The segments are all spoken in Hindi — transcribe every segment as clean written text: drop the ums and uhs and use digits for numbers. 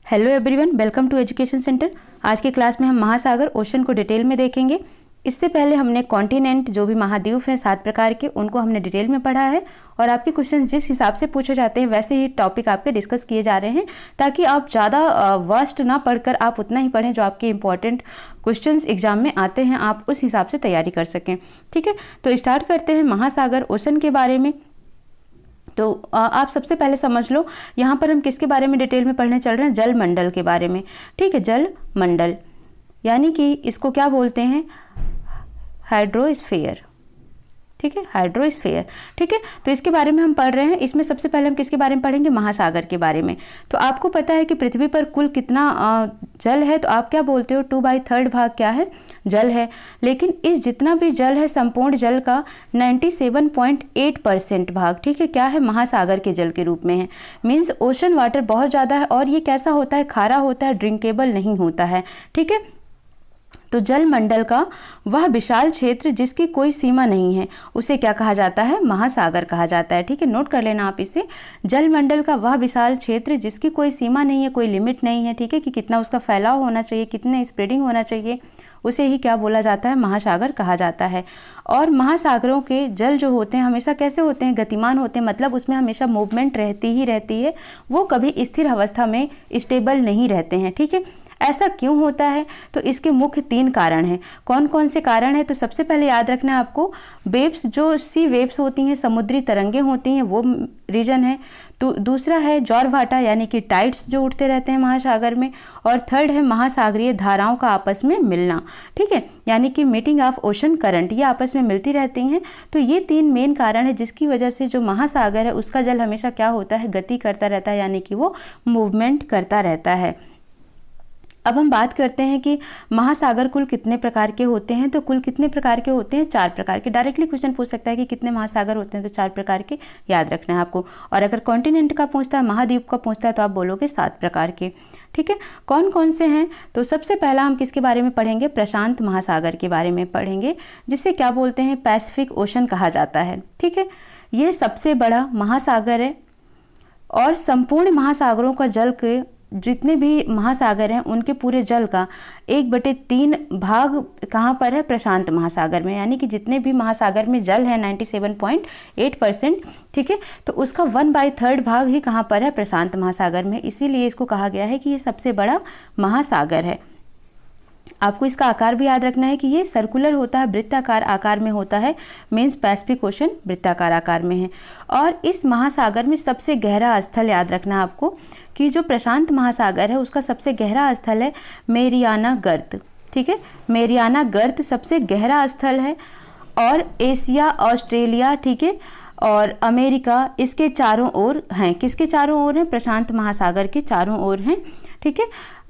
Hello everyone, welcome to education centre. आज की क्लास में हम महासागर ओशन को डिटेल में देखेंगे। इससे पहले हमने कॉन्टिनेंट, जो भी महाद्वीप हैं 7 प्रकार के, उनको हमने डिटेल में पढ़ा है और आपके क्वेश्चन जिस हिसाब से पूछे जाते हैं वैसे ही टॉपिक आपके डिस्कस किए जा रहे हैं, ताकि आप ज़्यादा वास्ट ना पढ़कर आप उतना ही पढ़ें जो आपके इंपॉर्टेंट क्वेश्चंस एग्जाम में आते हैं, आप उस हिसाब से तैयारी कर सकें। ठीक है, तो स्टार्ट करते हैं महासागर ओशन के बारे में। तो आप सबसे पहले समझ लो यहाँ पर हम किसके बारे में डिटेल में पढ़ने चल रहे हैं, जल मंडल के बारे में। ठीक है, जल मंडल यानी कि इसको क्या बोलते हैं, हाइड्रोस्फीयर। ठीक है, हाइड्रोस्फीयर। ठीक है, तो इसके बारे में हम पढ़ रहे हैं। इसमें सबसे पहले हम किसके बारे में पढ़ेंगे, महासागर के बारे में। तो आपको पता है कि पृथ्वी पर कुल कितना जल है, तो आप क्या बोलते हो, 2/3 भाग क्या है, जल है। लेकिन इस जितना भी जल है, संपूर्ण जल का 97.8% भाग, ठीक है, क्या है, महासागर के जल के रूप में है। मीन्स ओशन वाटर बहुत ज़्यादा है और ये कैसा होता है, खारा होता है, ड्रिंकेबल नहीं होता है। ठीक है, तो जल मंडल का वह विशाल क्षेत्र जिसकी कोई सीमा नहीं है, उसे क्या कहा जाता है, महासागर कहा जाता है। ठीक है, नोट कर लेना आप इसे, जल मंडल का वह विशाल क्षेत्र जिसकी कोई सीमा नहीं है, कोई लिमिट नहीं है। ठीक है, कि कितना उसका फैलाव होना चाहिए, कितने स्प्रेडिंग होना चाहिए, उसे ही क्या बोला जाता है, महासागर कहा जाता है। और महासागरों के जल जो होते हैं हमेशा कैसे होते हैं, गतिमान होते हैं, मतलब उसमें हमेशा मूवमेंट रहती ही रहती है, वो कभी स्थिर अवस्था में स्टेबल नहीं रहते हैं। ठीक है, ऐसा क्यों होता है, तो इसके मुख्य 3 कारण हैं। कौन कौन से कारण हैं, तो सबसे पहले याद रखना है आपको, वेव्स, जो सी वेव्स होती हैं, समुद्री तरंगें होती हैं, वो रीजन है। तो दूसरा है ज्वारभाटा यानी कि टाइड्स जो उठते रहते हैं महासागर में। और थर्ड है महासागरीय धाराओं का आपस में मिलना। ठीक है, यानी कि मीटिंग ऑफ ओशन करंट, ये आपस में मिलती रहती हैं। तो ये 3 मेन कारण है जिसकी वजह से जो महासागर है उसका जल हमेशा क्या होता है, गति करता रहता है, यानी कि वो मूवमेंट करता रहता है। अब हम बात करते हैं कि महासागर कुल कितने प्रकार के होते हैं। तो कुल कितने प्रकार के होते हैं, 4 प्रकार के। डायरेक्टली क्वेश्चन पूछ सकता है कि कितने महासागर होते हैं, तो 4 प्रकार के याद रखना है आपको। और अगर कॉन्टिनेंट का पूछता है, महाद्वीप का पूछता है, तो आप बोलोगे 7 प्रकार के। ठीक है, कौन कौन से हैं, तो सबसे पहला हम किसके बारे में पढ़ेंगे, प्रशांत महासागर के बारे में पढ़ेंगे, जिसे क्या बोलते हैं, पैसिफिक ओशन कहा जाता है। ठीक है, ये सबसे बड़ा महासागर है और संपूर्ण महासागरों का जल के, जितने भी महासागर हैं उनके पूरे जल का 1/3 भाग कहाँ पर है, प्रशांत महासागर में। यानी कि जितने भी महासागर में जल है 97.8%, ठीक है, तो उसका 1/3 भाग ही कहाँ पर है, प्रशांत महासागर में। इसीलिए इसको कहा गया है कि ये सबसे बड़ा महासागर है। आपको इसका आकार भी याद रखना है कि ये सर्कुलर होता है, वृत्ताकार आकार में होता है। मीन्स पैसिफिक ओशन वृत्ताकार आकार में है। और इस महासागर में सबसे गहरा स्थल याद रखना है आपको कि जो प्रशांत महासागर है उसका सबसे गहरा स्थल है मेरियाना गर्त। ठीक है, मेरियाना गर्त सबसे गहरा स्थल है। और एशिया, ऑस्ट्रेलिया, ठीक है, और अमेरिका इसके चारों ओर हैं। किसके चारों ओर हैं, प्रशांत महासागर के चारों ओर हैं। ठीक है,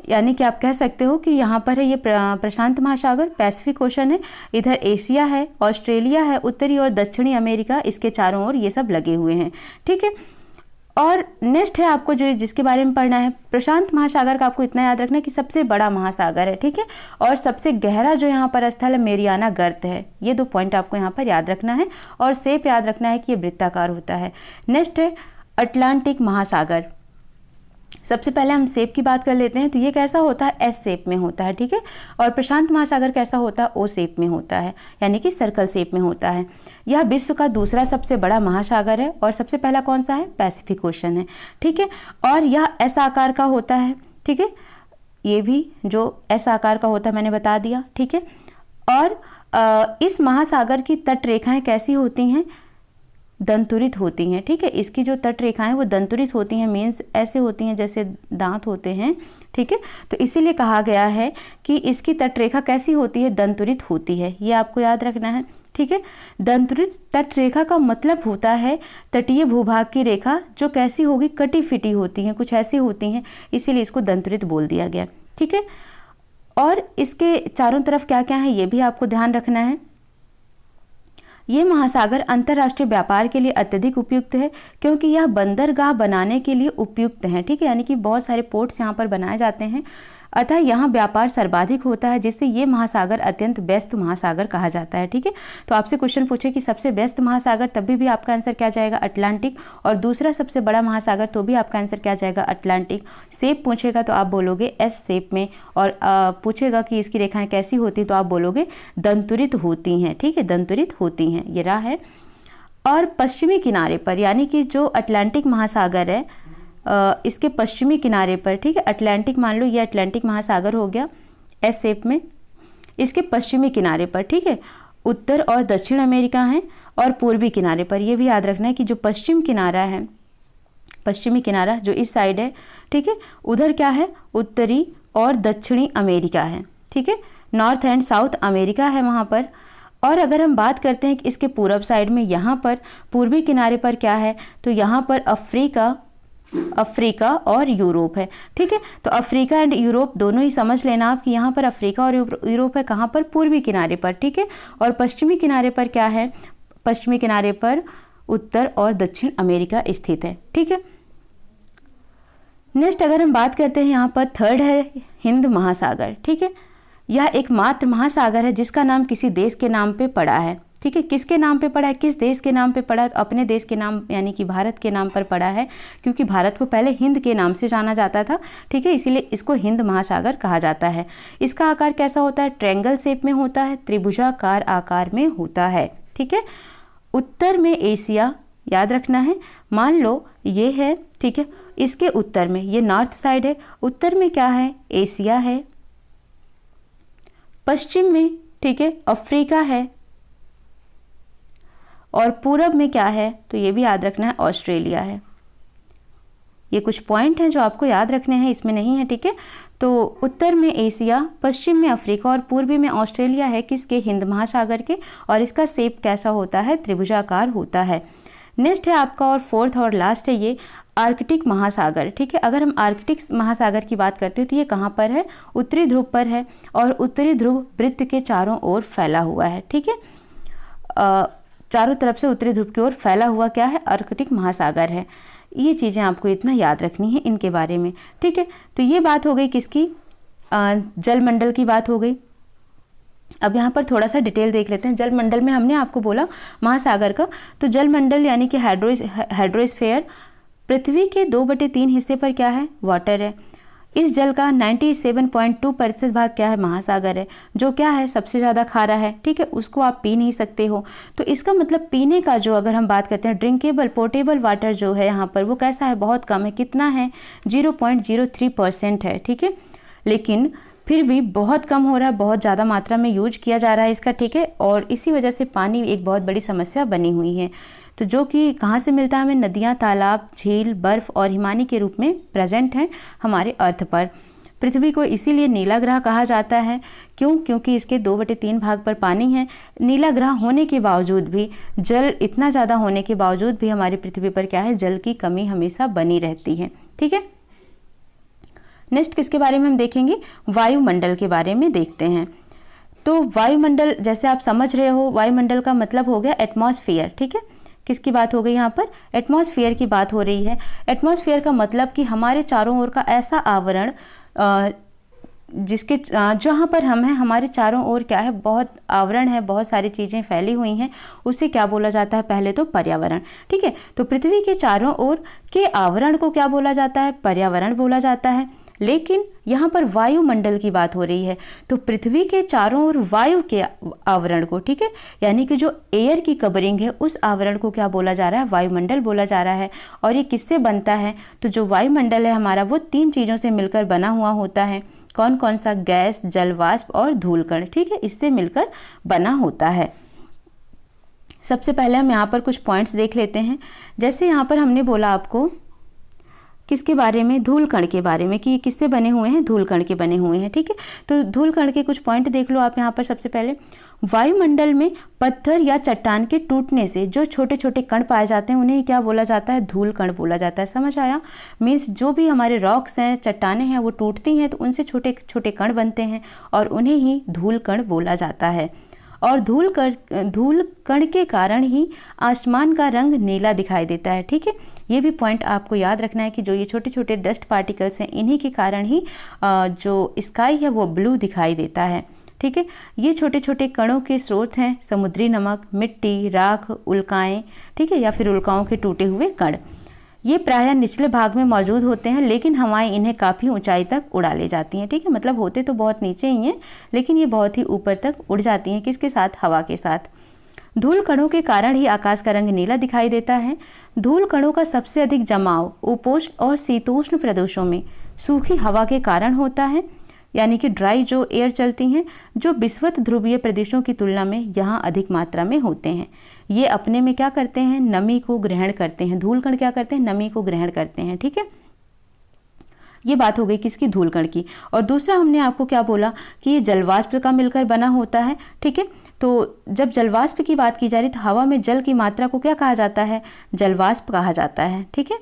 यानी कि आप कह सकते हो कि यहाँ पर है ये प्रशांत महासागर, पैसिफिक ओशन है, इधर एशिया है, ऑस्ट्रेलिया है, उत्तरी और दक्षिणी अमेरिका, इसके चारों ओर ये सब लगे हुए हैं। ठीक है, और नेक्स्ट है आपको जो जिसके बारे में पढ़ना है, प्रशांत महासागर का आपको इतना याद रखना है कि सबसे बड़ा महासागर है। ठीक है, और सबसे गहरा जो यहाँ पर स्थल है मेरियाना गर्त है। ये 2 पॉइंट आपको यहाँ पर याद रखना है। और शेप याद रखना है कि ये वृत्ताकार होता है। नेक्स्ट है अटलांटिक महासागर। सबसे पहले हम शेप की बात कर लेते हैं। तो ये कैसा होता है, एस शेप में होता है। ठीक है, और प्रशांत महासागर कैसा होता है, ओ शेप में होता है, यानी कि सर्कल शेप में होता है। यह विश्व का दूसरा सबसे बड़ा महासागर है और सबसे पहला कौन सा है, पैसिफिक ओशन है। ठीक है, और यह एस आकार का होता है। ठीक है, ये भी जो एस आकार का होता है मैंने बता दिया। ठीक है, और इस महासागर की तट रेखाएं कैसी होती हैं, दंतुरित होती हैं। ठीक है, इसकी जो तट रेखाएं वो दंतुरित होती हैं, मीन्स ऐसे होती हैं जैसे दांत होते हैं। ठीक है, तो इसीलिए कहा गया है कि इसकी तट रेखा कैसी होती है, दंतुरित होती है। ये आपको याद रखना है। ठीक है, दंतुरित तट रेखा का मतलब होता है तटीय भूभाग की रेखा जो कैसी होगी, कटी फिटी होती हैं, कुछ ऐसी होती हैं, इसीलिए इसको दंतुरित बोल दिया गया। ठीक है, और इसके चारों तरफ क्या क्या है ये भी आपको ध्यान रखना है। ये महासागर अंतर्राष्ट्रीय व्यापार के लिए अत्यधिक उपयुक्त है क्योंकि यह बंदरगाह बनाने के लिए उपयुक्त हैं। ठीक है, यानी कि बहुत सारे पोर्ट्स यहाँ पर बनाए जाते हैं अतः यहाँ व्यापार सर्वाधिक होता है, जिससे ये महासागर अत्यंत व्यस्त महासागर कहा जाता है। ठीक है, तो आपसे क्वेश्चन पूछे कि सबसे व्यस्त महासागर, तभी भी आपका आंसर क्या जाएगा, अटलांटिक। और दूसरा सबसे बड़ा महासागर, तो भी आपका आंसर क्या जाएगा, अटलांटिक। शेप पूछेगा तो आप बोलोगे एस शेप में, और पूछेगा कि इसकी रेखाएं कैसी होती, तो आप बोलोगे दंतुरित होती हैं। ठीक है, दंतुरित होती हैं, ये रहा है। और पश्चिमी किनारे पर, यानी कि जो अटलांटिक महासागर है, इसके पश्चिमी किनारे पर, ठीक है, अटलांटिक मान लो ये अटलांटिक महासागर हो गया एस शेप में, इसके पश्चिमी किनारे पर, ठीक है, उत्तर और दक्षिण अमेरिका हैं, और पूर्वी किनारे पर ये भी याद रखना है कि जो पश्चिम किनारा है, पश्चिमी किनारा जो इस साइड है, ठीक है, उधर क्या है, उत्तरी और दक्षिणी अमेरिका है। ठीक है, नॉर्थ एंड साउथ अमेरिका है वहाँ पर। और अगर हम बात करते हैं कि इसके पूर्व साइड में, यहाँ पर पूर्वी किनारे पर क्या है, तो यहाँ पर अफ्रीका और यूरोप है। ठीक है, तो अफ्रीका एंड यूरोप दोनों ही समझ लेना आप कि यहाँ पर अफ्रीका और यूरोप है, कहाँ पर, पूर्वी किनारे पर। ठीक है, और पश्चिमी किनारे पर क्या है, पश्चिमी किनारे पर उत्तर और दक्षिण अमेरिका स्थित है। ठीक है, नेक्स्ट अगर हम बात करते हैं, यहाँ पर थर्ड है हिंद महासागर। ठीक है, यह एकमात्र महासागर है जिसका नाम किसी देश के नाम पे पड़ा है। ठीक है, किसके नाम पे पड़ा है, किस देश के नाम पे पड़ा है, तो अपने देश के नाम यानी कि भारत के नाम पर पड़ा है, क्योंकि भारत को पहले हिंद के नाम से जाना जाता था। ठीक है, इसीलिए इसको हिंद महासागर कहा जाता है। इसका आकार कैसा होता है, ट्रायंगल शेप में होता है, त्रिभुजाकार आकार में होता है। ठीक है, उत्तर में एशिया, याद रखना है, मान लो ये है, ठीक है, इसके उत्तर में, ये नॉर्थ साइड है, उत्तर में क्या है, एशिया है, पश्चिम में, ठीक है, अफ्रीका है, और पूरब में क्या है, तो ये भी याद रखना है, ऑस्ट्रेलिया है। ये कुछ पॉइंट हैं जो आपको याद रखने हैं, इसमें नहीं है। ठीक है, तो उत्तर में एशिया, पश्चिम में अफ्रीका और पूर्वी में ऑस्ट्रेलिया है, किसके, हिंद महासागर के। और इसका शेप कैसा होता है, त्रिभुजाकार होता है। नेक्स्ट है आपका और फोर्थ और लास्ट है ये आर्कटिक महासागर। ठीक है, अगर हम आर्कटिक महासागर की बात करते हैं तो ये कहाँ पर है, उत्तरी ध्रुव पर है, और उत्तरी ध्रुव वृत्त के चारों ओर फैला हुआ है। ठीक है, चारों तरफ से उत्तरी ध्रुव की ओर फैला हुआ क्या है, आर्कटिक महासागर है। ये चीज़ें आपको इतना याद रखनी है इनके बारे में। ठीक है, तो ये बात हो गई किसकी, जलमंडल की बात हो गई। अब यहाँ पर थोड़ा सा डिटेल देख लेते हैं। जलमंडल में हमने आपको बोला महासागर का, तो जलमंडल यानी कि हाइड्रोस्फीयर, पृथ्वी के 2/3 हिस्से पर क्या है, वाटर है। इस जल का 97.2% भाग क्या है, महासागर है, जो क्या है, सबसे ज़्यादा खारा है। ठीक है, उसको आप पी नहीं सकते हो। तो इसका मतलब पीने का जो अगर हम बात करते हैं, ड्रिंकेबल पोर्टेबल वाटर जो है यहाँ पर, वो कैसा है, बहुत कम है। कितना है, 0.03% है। ठीक है, लेकिन फिर भी बहुत कम हो रहा है, बहुत ज़्यादा मात्रा में यूज किया जा रहा है इसका। ठीक है, और इसी वजह से पानी एक बहुत बड़ी समस्या बनी हुई है। तो जो कि कहाँ से मिलता है हमें, नदियाँ, तालाब, झील, बर्फ़ और हिमानी के रूप में प्रेजेंट हैं हमारे अर्थ पर। पृथ्वी को इसीलिए नीला ग्रह कहा जाता है। क्यों, क्योंकि इसके 2/3 भाग पर पानी है। नीला ग्रह होने के बावजूद भी, जल इतना ज़्यादा होने के बावजूद भी हमारी पृथ्वी पर क्या है, जल की कमी हमेशा बनी रहती है। ठीक है, नेक्स्ट किसके बारे में हम देखेंगे, वायुमंडल के बारे में देखते हैं। तो वायुमंडल, जैसे आप समझ रहे हो, वायुमंडल का मतलब हो गया एटमॉस्फेयर। ठीक है, किसकी बात हो गई यहाँ पर, एटमॉस्फेयर की बात हो रही है। एटमॉस्फेयर का मतलब कि हमारे चारों ओर का ऐसा आवरण जिसके जहाँ पर हम हैं, हमारे चारों ओर क्या है, बहुत आवरण है, बहुत सारी चीज़ें फैली हुई हैं, उसे क्या बोला जाता है, पहले तो पर्यावरण। ठीक है, तो पृथ्वी के चारों ओर के आवरण को क्या बोला जाता है, पर्यावरण बोला जाता है। लेकिन यहाँ पर वायुमंडल की बात हो रही है, तो पृथ्वी के चारों ओर वायु के आवरण को, ठीक है, यानी कि जो एयर की कवरिंग है, उस आवरण को क्या बोला जा रहा है, वायुमंडल बोला जा रहा है। और ये किससे बनता है, तो जो वायुमंडल है हमारा, वो 3 चीज़ों से मिलकर बना हुआ होता है। कौन कौन सा, गैस, जल वाष्प और धूलकण। ठीक है, इससे मिलकर बना होता है। सबसे पहले हम यहाँ पर कुछ पॉइंट्स देख लेते हैं। जैसे यहाँ पर हमने बोला आपको किसके बारे में, धूलकण के बारे में, कि ये किससे बने हुए हैं, धूलकण के बने हुए हैं। ठीक है, तो धूलकण के कुछ पॉइंट देख लो आप यहाँ पर। सबसे पहले, वायुमंडल में पत्थर या चट्टान के टूटने से जो छोटे छोटे कण पाए जाते हैं, उन्हें क्या बोला जाता है, धूलकण बोला जाता है। समझ आया, मीन्स जो भी हमारे रॉक्स हैं, चट्टानें हैं, वो टूटती हैं तो उनसे छोटे छोटे कण बनते हैं और उन्हें ही धूलकण बोला जाता है। और धूल कण के कारण ही आसमान का रंग नीला दिखाई देता है। ठीक है, ये भी पॉइंट आपको याद रखना है कि जो ये छोटे छोटे डस्ट पार्टिकल्स हैं, इन्हीं के कारण ही जो स्काई है वो ब्लू दिखाई देता है। ठीक है, ये छोटे छोटे कणों के स्रोत हैं समुद्री नमक, मिट्टी, राख, उल्काएं, ठीक है, या फिर उल्काओं के टूटे हुए कण। ये प्रायः निचले भाग में मौजूद होते हैं, लेकिन हवाएं इन्हें काफ़ी ऊंचाई तक उड़ा ले जाती हैं। ठीक है, मतलब होते तो बहुत नीचे ही हैं, लेकिन ये बहुत ही ऊपर तक उड़ जाती हैं। किसके साथ? हवा के साथ। धूल कणों के कारण ही आकाश का रंग नीला दिखाई देता है। धूल कणों का सबसे अधिक जमाव उपोष्ण और शीतोष्ण प्रदेशों में सूखी हवा के कारण होता है, यानी कि ड्राई जो एयर चलती हैं, जो विषुवत ध्रुवीय प्रदेशों की तुलना में यहाँ अधिक मात्रा में होते हैं। ये अपने में क्या करते हैं? नमी को ग्रहण करते हैं। धूल कण क्या करते हैं? नमी को ग्रहण करते हैं। ठीक है, ये बात हो गई किसकी? धूल कण की। और दूसरा हमने आपको क्या बोला कि ये जलवाष्प का मिलकर बना होता है। ठीक है, तो जब जलवाष्प की बात की जा रही तो हवा में जल की मात्रा को क्या कहा जाता है? जलवाष्प कहा जाता है। ठीक है,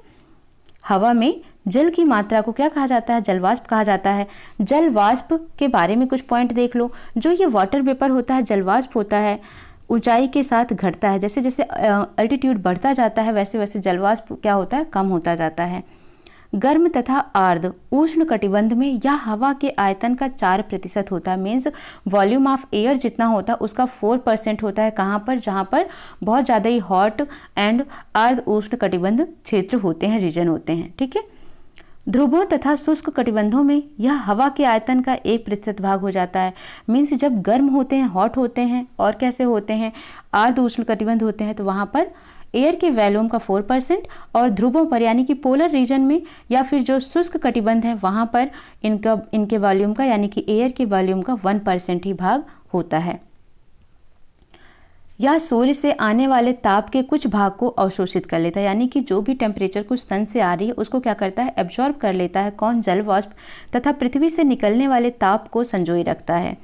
हवा में जल की मात्रा को क्या कहा जाता है? जलवाष्प कहा जाता है। जलवाष्प के बारे में कुछ पॉइंट देख लो। जो ये वाटर वेपर होता है, जलवाष्प होता है, ऊंचाई के साथ घटता है। जैसे जैसे अल्टीट्यूड बढ़ता जाता है, वैसे वैसे जलवाष्प क्या होता है? कम होता जाता है। गर्म तथा आर्द्र उष्ण कटिबंध में यह हवा के आयतन का 4% होता है। मीन्स वॉल्यूम ऑफ एयर जितना होता है उसका 4% होता है। कहाँ पर? जहाँ पर बहुत ज़्यादा ही हॉट एंड आर्द्र उष्ण कटिबंध क्षेत्र होते हैं, रीजन होते हैं। ठीक है, ध्रुवों तथा शुष्क कटिबंधों में यह हवा के आयतन का 1% भाग हो जाता है। मीन्स जब गर्म होते हैं, हॉट होते हैं, और कैसे होते हैं? आर्द्र उष्ण कटिबंध होते हैं, तो वहाँ पर एयर के वॉल्यूम का 4%, और ध्रुवों पर यानी कि पोलर रीजन में या फिर जो शुष्क कटिबंध है वहाँ पर इनके वॉल्यूम का यानी कि एयर के वॉल्यूम का 1% ही भाग होता है। यह सूर्य से आने वाले ताप के कुछ भाग को अवशोषित कर लेता है, यानी कि जो भी टेम्परेचर कुछ सन से आ रही है उसको क्या करता है? एब्जॉर्ब कर लेता है। कौन? जलवाष्प। तथा पृथ्वी से निकलने वाले ताप को संजोए रखता है।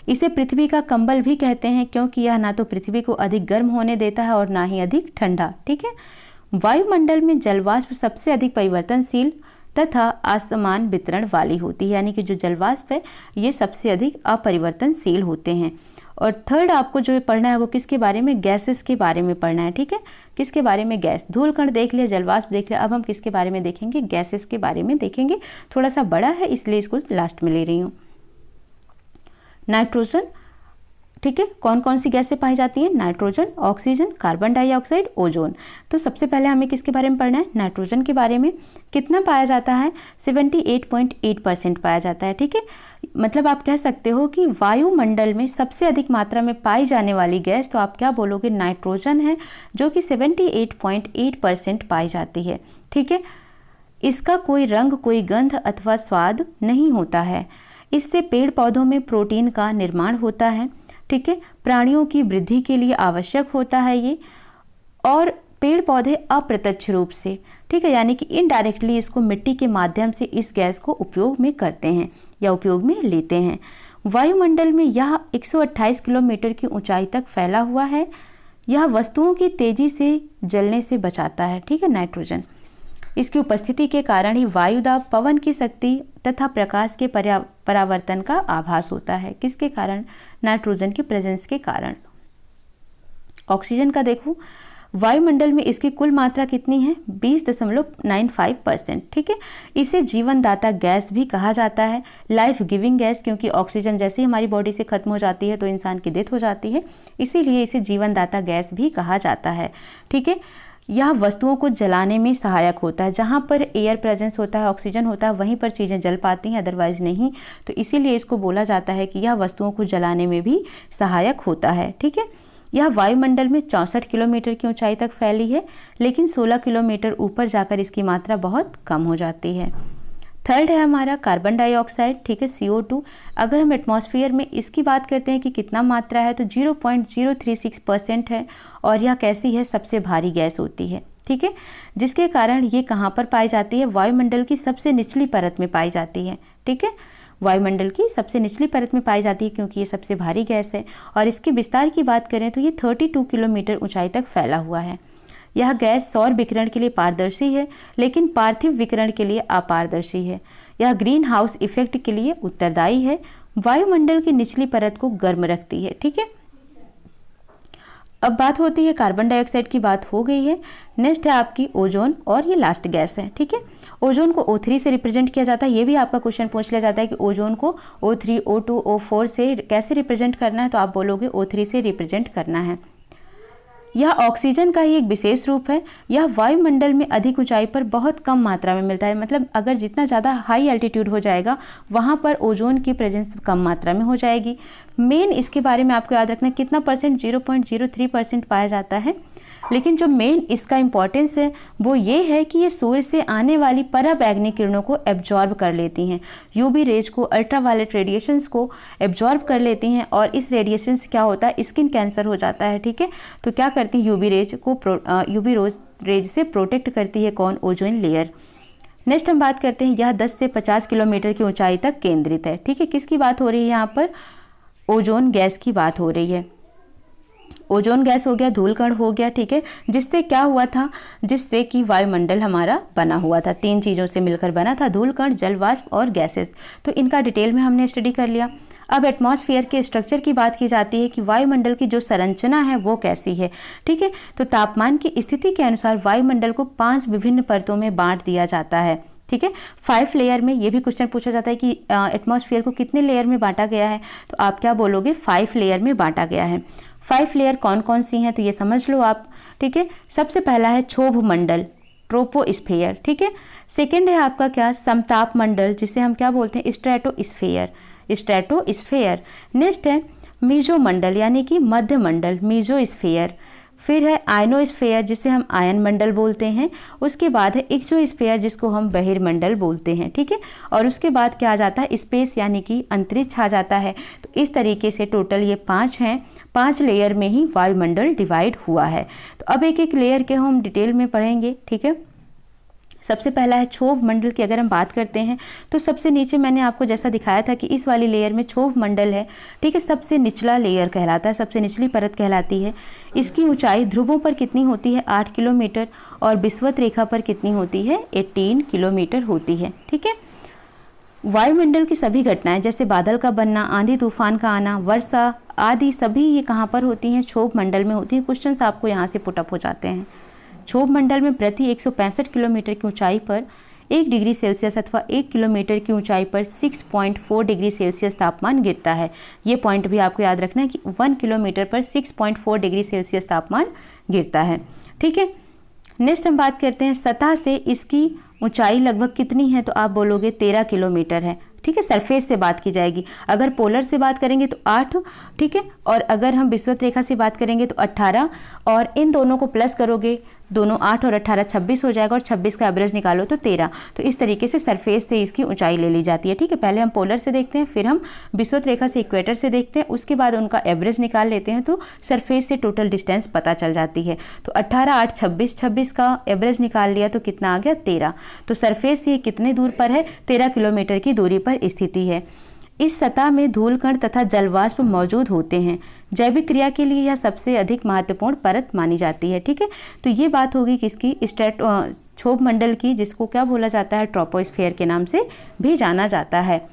इसे पृथ्वी का कंबल भी कहते हैं, क्योंकि यह ना तो पृथ्वी को अधिक गर्म होने देता है और ना ही अधिक ठंडा। ठीक है, वायुमंडल में जलवाष्प सबसे अधिक परिवर्तनशील तथा असमान वितरण वाली होती है, यानी कि जो जलवाष्प है ये सबसे अधिक अपरिवर्तनशील होते हैं। और थर्ड आपको जो पढ़ना है वो किसके बारे में? गैसेस के बारे में पढ़ना है। ठीक है, किसके बारे में? गैस। धूल कण देख लिया, जलवाष्प देख लिया, अब हम किसके बारे में देखेंगे? गैसेस के बारे में देखेंगे। थोड़ा सा बड़ा है इसलिए इसको लास्ट में ले रही हूँ। नाइट्रोजन। ठीक है, कौन कौन सी गैसें पाई जाती हैं? Nitrogen, oxygen, carbon dioxide, ozone. तो सबसे पहले हमें किसके बारे में पढ़ना है? नाइट्रोजन के बारे में। कितना पाया जाता है? 78.8% पाया जाता है। ठीक है, मतलब आप कह सकते हो कि वायुमंडल में सबसे अधिक मात्रा में पाई जाने वाली गैस तो आप क्या बोलोगे? नाइट्रोजन है, जो कि 78.8% पाई जाती है। ठीक है, इसका कोई रंग, कोई गंध अथवा स्वाद नहीं होता है। इससे पेड़ पौधों में प्रोटीन का निर्माण होता है। ठीक है, प्राणियों की वृद्धि के लिए आवश्यक होता है ये, और पेड़ पौधे अप्रत्यक्ष रूप से, ठीक है, यानी कि इनडायरेक्टली इसको मिट्टी के माध्यम से इस गैस को उपयोग में करते हैं या उपयोग में लेते हैं। वायुमंडल में यह 128 किलोमीटर की ऊंचाई तक फैला हुआ है। यह वस्तुओं की तेजी से जलने से बचाता है। ठीक है, नाइट्रोजन। इसकी उपस्थिति के कारण ही वायुदाब, पवन की शक्ति तथा प्रकाश के परावर्तन का आभास होता है। किसके कारण? नाइट्रोजन की प्रेजेंस के कारण। ऑक्सीजन का देखो, वायुमंडल में इसकी कुल मात्रा कितनी है? 20.95%। ठीक है, इसे जीवनदाता गैस भी कहा जाता है, लाइफ गिविंग गैस, क्योंकि ऑक्सीजन जैसे ही हमारी बॉडी से खत्म हो जाती है तो इंसान की डेथ हो जाती है, इसीलिए इसे जीवनदाता गैस भी कहा जाता है। ठीक है, यह वस्तुओं को जलाने में सहायक होता है। जहाँ पर एयर प्रेजेंस होता है, ऑक्सीजन होता है, वहीं पर चीज़ें जल पाती हैं, अदरवाइज नहीं। तो इसीलिए इसको बोला जाता है कि यह वस्तुओं को जलाने में भी सहायक होता है। ठीक है, यह वायुमंडल में 64 किलोमीटर की ऊंचाई तक फैली है, लेकिन 16 किलोमीटर ऊपर जाकर इसकी मात्रा बहुत कम हो जाती है। थर्ड है हमारा कार्बन डाइऑक्साइड। ठीक है, CO2। अगर हम एटमॉस्फेयर में इसकी बात करते हैं कि कितना मात्रा है, तो 0.036% है, और यह कैसी है? सबसे भारी गैस होती है। ठीक है, जिसके कारण ये कहाँ पर पाई जाती है? वायुमंडल की सबसे निचली परत में पाई जाती है। ठीक है, वायुमंडल की सबसे निचली परत में पाई जाती है, क्योंकि ये सबसे भारी गैस है। और इसके विस्तार की बात करें तो ये 32 किलोमीटर ऊंचाई तक फैला हुआ है। यह गैस सौर विकिरण के लिए पारदर्शी है, लेकिन पार्थिव विकिरण के लिए अपारदर्शी है। यह ग्रीन हाउस इफेक्ट के लिए उत्तरदायी है। वायुमंडल की निचली परत को गर्म रखती है। ठीक है, अब बात होती है कार्बन डाइऑक्साइड की, बात हो गई है। नेक्स्ट है आपकी ओजोन, और ये लास्ट गैस है, ठीक है। ओजोन को O3 से रिप्रेजेंट किया जाता है। ये भी आपका क्वेश्चन पूछ लिया जाता है कि ओजोन को O3, O2, O4 से कैसे रिप्रेजेंट करना है, तो आप बोलोगे O3 से रिप्रेजेंट करना है। यह ऑक्सीजन का ही एक विशेष रूप है। यह वायुमंडल में अधिक ऊंचाई पर बहुत कम मात्रा में मिलता है, मतलब अगर जितना ज़्यादा हाई एल्टीट्यूड हो जाएगा वहाँ पर ओजोन की प्रेजेंस कम मात्रा में हो जाएगी। मेन इसके बारे में आपको याद रखना कितना परसेंट, 0.03% पाया जाता है। लेकिन जो मेन इसका इम्पॉर्टेंस है वो ये है कि ये सूर्य से आने वाली पराबैंगनी किरणों को एब्जॉर्ब कर लेती हैं, यूवी रेज को, अल्ट्रावायलेट रेडिएशंस को एब्जॉर्ब कर लेती हैं, और इस रेडिएशन से क्या होता है, स्किन कैंसर हो जाता है, ठीक है। तो क्या करती है, यूवी रेज से प्रोटेक्ट करती है कौन, ओजोन लेयर। नेक्स्ट हम बात करते हैं, यह 10 से 50 किलोमीटर की ऊंचाई तक केंद्रित है, ठीक है। किसकी बात हो रही है यहाँ पर, ओजोन गैस की बात हो रही है। ओजोन गैस हो गया, धूलकण हो गया, ठीक है। जिससे क्या हुआ था, जिससे कि वायुमंडल हमारा बना हुआ था, 3 चीज़ों से मिलकर बना था, धूलकण, जलवाष्प और गैसेस। तो इनका डिटेल में हमने स्टडी कर लिया। अब एटमॉस्फेयर के स्ट्रक्चर की बात की जाती है कि वायुमंडल की जो संरचना है वो कैसी है, ठीक है। तो तापमान की स्थिति के अनुसार वायुमंडल को 5 विभिन्न परतों में बांट दिया जाता है, ठीक है। 5 लेयर में। ये भी क्वेश्चन पूछा जाता है कि एटमॉस्फेयर को कितने लेयर में बांटा गया है, तो आप क्या बोलोगे, 5 लेयर में बांटा गया है। 5 लेयर कौन कौन सी हैं, तो ये समझ लो आप, ठीक है। सबसे पहला है क्षोभ मंडल, ट्रोपोस्फेयर, ठीक है। सेकंड है आपका क्या, समताप मंडल, जिसे हम क्या बोलते हैं, स्ट्रेटोस्फेयर। नेक्स्ट है मीजोमंडल यानी कि मध्य मंडल, मीजोस्फेयर। फिर है आयनोस्फेयर, जिसे हम आयन मंडल बोलते हैं। उसके बाद है एक्सोस्फेयर, जिसको हम बहिर्मंडल बोलते हैं, ठीक है। और उसके बाद क्या आ जाता है, स्पेस यानी कि अंतरिक्ष आ जाता है। तो इस तरीके से टोटल ये 5 हैं, 5 लेयर में ही वायुमंडल डिवाइड हुआ है। तो अब एक एक लेयर के हम डिटेल में पढ़ेंगे, ठीक है। सबसे पहला है क्षोभ मंडल की अगर हम बात करते हैं तो सबसे नीचे मैंने आपको जैसा दिखाया था कि इस वाली लेयर में क्षोभ मंडल है, ठीक है। सबसे निचला लेयर कहलाता है, सबसे निचली परत कहलाती है। इसकी ऊंचाई ध्रुवों पर कितनी होती है, 8 किलोमीटर, और विषुवत रेखा पर कितनी होती है, 18 किलोमीटर होती है, ठीक है। वायुमंडल की सभी घटनाएं जैसे बादल का बनना, आंधी तूफान का आना, वर्षा आदि सभी ये कहाँ पर होती हैं, क्षोभ मंडल में होती हैं। क्वेश्चंस आपको यहाँ से पुटअप हो जाते हैं। क्षोभ मंडल में प्रति 165 किलोमीटर की ऊंचाई पर 1 डिग्री सेल्सियस अथवा 1 किलोमीटर की ऊंचाई पर 6.4 डिग्री सेल्सियस तापमान गिरता है। ये पॉइंट भी आपको याद रखना है कि 1 किलोमीटर पर 6.4 डिग्री सेल्सियस तापमान गिरता है, ठीक है। नेक्स्ट हम बात करते हैं सतह से इसकी ऊंचाई लगभग कितनी है, तो आप बोलोगे 13 किलोमीटर है, ठीक है। सरफेस से बात की जाएगी। अगर पोलर से बात करेंगे तो 8, ठीक है। और अगर हम विषुवत रेखा से बात करेंगे तो 18, और इन दोनों को प्लस करोगे, दोनों 8 और 18 26 हो जाएगा, और 26 का एवरेज निकालो तो 13। तो इस तरीके से सरफेस से इसकी ऊंचाई ले ली जाती है, ठीक है। पहले हम पोलर से देखते हैं, फिर हम विषुवत रेखा से इक्वेटर से देखते हैं, उसके बाद उनका एवरेज निकाल लेते हैं, तो सरफेस से टोटल डिस्टेंस पता चल जाती है। तो 18, 8, 26, 26 का एवरेज निकाल लिया तो कितना आ गया, 13। तो सरफेस से कितने दूर पर है, 13 किलोमीटर की दूरी पर स्थिति है। इस सतह में धूलकण तथा जलवाष्प मौजूद होते हैं। जैविक क्रिया के लिए यह सबसे अधिक महत्वपूर्ण परत मानी जाती है, ठीक है। तो ये बात होगी किसकी, क्षोभ मंडल की, जिसको क्या बोला जाता है, ट्रोपोस्फेयर के नाम से भी जाना जाता है।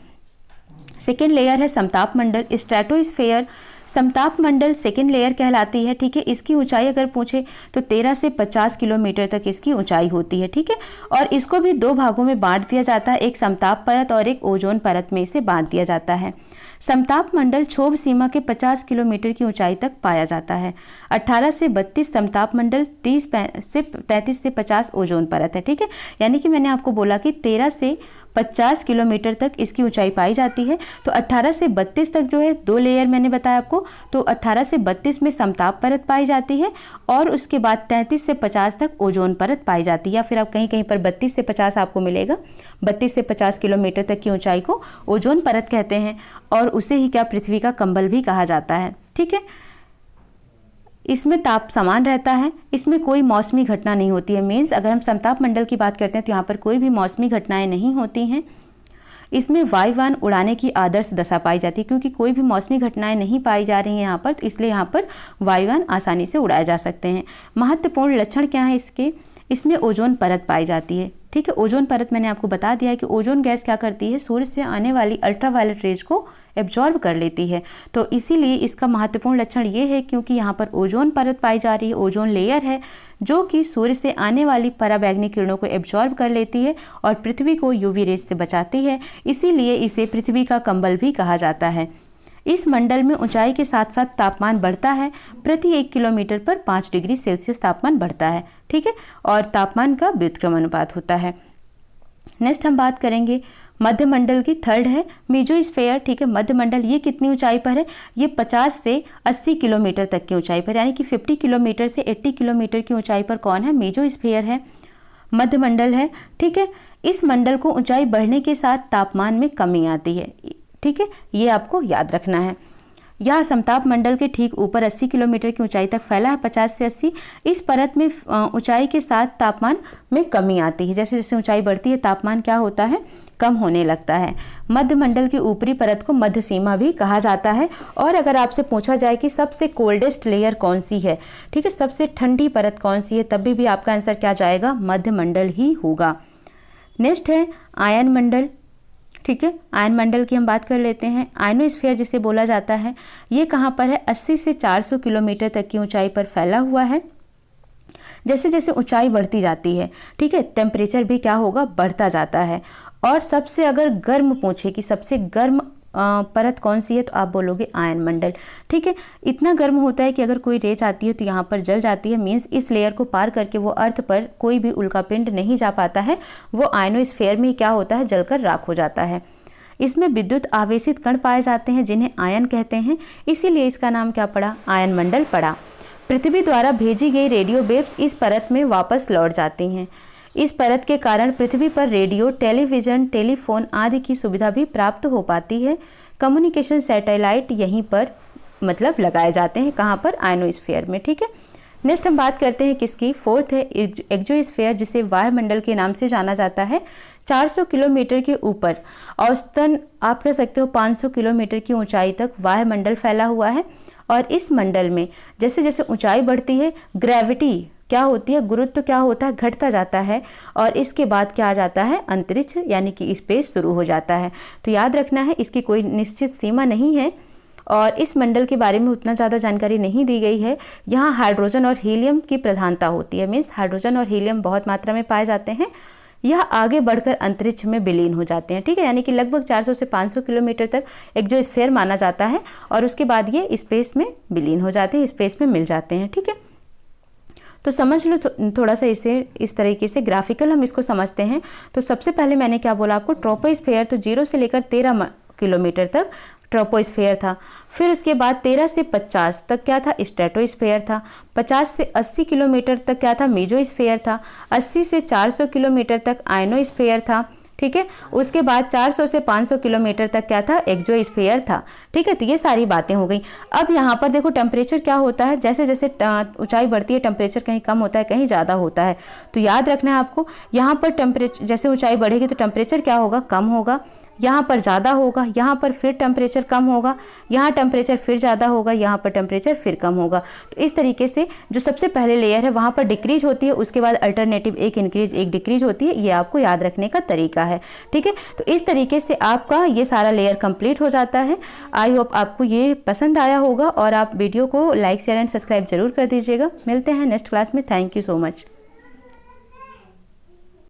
सेकेंड लेयर है समताप मंडल, स्ट्रेटोस्फेयर। समताप मंडल सेकेंड लेयर कहलाती है, ठीक है। इसकी ऊंचाई अगर पूछे तो 13 से 50 किलोमीटर तक इसकी ऊंचाई होती है, ठीक है। और इसको भी 2 भागों में बांट दिया जाता है, एक समताप परत और एक ओजोन परत में इसे बांट दिया जाता है। समताप मंडल क्षोभ सीमा के 50 किलोमीटर की ऊंचाई तक पाया जाता है। 18 से 32 समताप मंडल, 30 से 33 से 50 ओजोन परत है, ठीक है। यानी कि मैंने आपको बोला कि 13 से 50 किलोमीटर तक इसकी ऊंचाई पाई जाती है। तो 18 से 32 तक जो है 2 लेयर मैंने बताया आपको, तो 18 से 32 में समताप परत पाई जाती है, और उसके बाद 33 से 50 तक ओजोन परत पाई जाती है। या फिर आप कहीं कहीं पर 32 से 50 आपको मिलेगा। 32 से 50 किलोमीटर तक की ऊंचाई को ओजोन परत कहते हैं, और उसे ही क्या पृथ्वी का कंबल भी कहा जाता है, ठीक है। इसमें ताप समान रहता है, इसमें कोई मौसमी घटना नहीं होती है। मीन्स अगर हम समताप मंडल की बात करते हैं तो यहाँ पर कोई भी मौसमी घटनाएं नहीं होती हैं। इसमें वायुयान उड़ाने की आदर्श दशा पाई जाती है, क्योंकि कोई भी मौसमी घटनाएं नहीं पाई जा रही हैं यहाँ पर, तो इसलिए यहाँ पर वायुयान आसानी से उड़ाए जा सकते हैं। महत्वपूर्ण लक्षण क्या है इसके, इसमें ओजोन परत पाई जाती है, ठीक है। ओजोन परत मैंने आपको बता दिया है कि ओजोन गैस क्या करती है, सूर्य से आने वाली अल्ट्रावायलेट रेज को एब्जॉर्ब कर लेती है। तो इसीलिए इसका महत्वपूर्ण लक्षण ये है क्योंकि यहाँ पर ओजोन परत पाई जा रही है, ओजोन लेयर है जो कि सूर्य से आने वाली पराबैंगनी किरणों को एब्जॉर्ब कर लेती है और पृथ्वी को यूवी रेज से बचाती है। इसीलिए इसे पृथ्वी का कंबल भी कहा जाता है। इस मंडल में ऊंचाई के साथ साथ तापमान बढ़ता है। प्रति 1 किलोमीटर पर 5 डिग्री सेल्सियस तापमान बढ़ता है, ठीक है, और तापमान का व्युत्क्रम अनुपात होता है। नेक्स्ट हम बात करेंगे मध्य मंडल की, थर्ड है मेसोस्फीयर, ठीक है। मध्य मंडल ये कितनी ऊंचाई पर है, ये 50 से 80 किलोमीटर तक की ऊंचाई पर, यानी कि 50 किलोमीटर से 80 किलोमीटर की ऊंचाई पर कौन है, मेसोस्फीयर है, मध्य मंडल है, ठीक है। इस मंडल को ऊंचाई बढ़ने के साथ तापमान में कमी आती है, ठीक है, ये आपको याद रखना है। यह समताप मंडल के ठीक ऊपर 80 किलोमीटर की ऊंचाई तक फैला है, 50 से 80। इस परत में ऊंचाई के साथ तापमान में कमी आती है, जैसे जैसे ऊंचाई बढ़ती है तापमान क्या होता है, कम होने लगता है। मध्य मंडल की ऊपरी परत को मध्य सीमा भी कहा जाता है। और अगर आपसे पूछा जाए कि सबसे कोल्डेस्ट लेयर कौन सी है, ठीक है, सबसे ठंडी परत कौन सी है, तब भी आपका आंसर क्या जाएगा, मध्य मंडल ही होगा। नेक्स्ट है आयन मंडल, ठीक है। आयन मंडल की हम बात कर लेते हैं। आयनोस्फीयर जिसे बोला जाता है, ये कहाँ पर है, 80 से 400 किलोमीटर तक की ऊंचाई पर फैला हुआ है। जैसे जैसे ऊंचाई बढ़ती जाती है, ठीक है, टेम्परेचर भी क्या होगा, बढ़ता जाता है। और सबसे अगर गर्म पूछे कि सबसे गर्म परत कौन सी है, तो आप बोलोगे आयन मंडल, ठीक है। इतना गर्म होता है कि अगर कोई रेज आती है तो यहाँ पर जल जाती है, मीन्स इस लेयर को पार करके वो अर्थ पर कोई भी उल्कापिंड नहीं जा पाता है, वो आयनोस्फीयर में क्या होता है, जलकर राख हो जाता है। इसमें विद्युत आवेशित कण पाए जाते हैं जिन्हें आयन कहते हैं, इसीलिए इसका नाम क्या पड़ा, आयन मंडल पड़ा। पृथ्वी द्वारा भेजी गई रेडियो वेव्स इस परत में वापस लौट जाती हैं। इस परत के कारण पृथ्वी पर रेडियो, टेलीविज़न, टेलीफोन आदि की सुविधा भी प्राप्त हो पाती है। कम्युनिकेशन सैटेलाइट यहीं पर मतलब लगाए जाते हैं, कहाँ पर, आयनोस्फीयर में, ठीक है। नेक्स्ट हम बात करते हैं किसकी, फोर्थ है एक्सोस्फीयर, जिसे वायुमंडल के नाम से जाना जाता है। 400 किलोमीटर के ऊपर औसतन आप कह सकते हो 500 किलोमीटर की ऊंचाई तक वायुमंडल फैला हुआ है। और इस मंडल में जैसे जैसे ऊंचाई बढ़ती है, ग्रेविटी क्या होती है, गुरुत्व क्या होता है, घटता जाता है। और इसके बाद क्या आ जाता है, अंतरिक्ष यानी कि स्पेस शुरू हो जाता है। तो याद रखना है, इसकी कोई निश्चित सीमा नहीं है और इस मंडल के बारे में उतना ज़्यादा जानकारी नहीं दी गई है। यहाँ हाइड्रोजन और हीलियम की प्रधानता होती है, मीन्स हाइड्रोजन और हीलियम बहुत मात्रा में पाए जाते हैं। यह आगे बढ़कर अंतरिक्ष में विलीन हो जाते हैं, ठीक है, यानी कि लगभग 400 से 500 किलोमीटर तक एक्सोस्फीयर माना जाता है और उसके बाद ये स्पेस में विलीन हो जाते हैं, स्पेस में मिल जाते हैं, ठीक है। तो समझ लो थोड़ा सा इसे इस तरीके से ग्राफिकल हम इसको समझते हैं। तो सबसे पहले मैंने क्या बोला आपको, ट्रोपोस्फीयर, तो 0 से लेकर 13 किलोमीटर तक ट्रोपोस्फीयर था। फिर उसके बाद 13 से 50 तक क्या था, स्ट्रेटोस्फीयर था। 50 से 80 किलोमीटर तक क्या था, मेसोस्फीयर था। 80 से 400 किलोमीटर तक आयनोस्फीयर था, ठीक है। उसके बाद 400 से 500 किलोमीटर तक क्या था, एक्सोस्फीयर था, ठीक है। तो ये सारी बातें हो गई। अब यहाँ पर देखो टेम्परेचर क्या होता है, जैसे जैसे ऊंचाई बढ़ती है टेम्परेचर कहीं कम होता है, कहीं ज़्यादा होता है। तो याद रखना है आपको, यहाँ पर टेम्परेचर जैसे ऊंचाई बढ़ेगी तो टेम्परेचर क्या होगा, कम होगा। यहाँ पर ज़्यादा होगा, यहाँ पर फिर टेम्परेचर कम होगा, यहाँ टेम्परेचर फिर ज़्यादा होगा, यहाँ पर टेम्परेचर फिर कम होगा। तो इस तरीके से जो सबसे पहले लेयर है वहाँ पर डिक्रीज होती है, उसके बाद अल्टरनेटिव एक इंक्रीज एक डिक्रीज होती है। ये आपको याद रखने का तरीका है, ठीक है। तो इस तरीके से आपका ये सारा लेयर कंप्लीट हो जाता है। आई होप आपको ये पसंद आया होगा और आप वीडियो को लाइक शेयर एंड सब्सक्राइब जरूर कर दीजिएगा। मिलते हैं नेक्स्ट क्लास में। Thank you so much.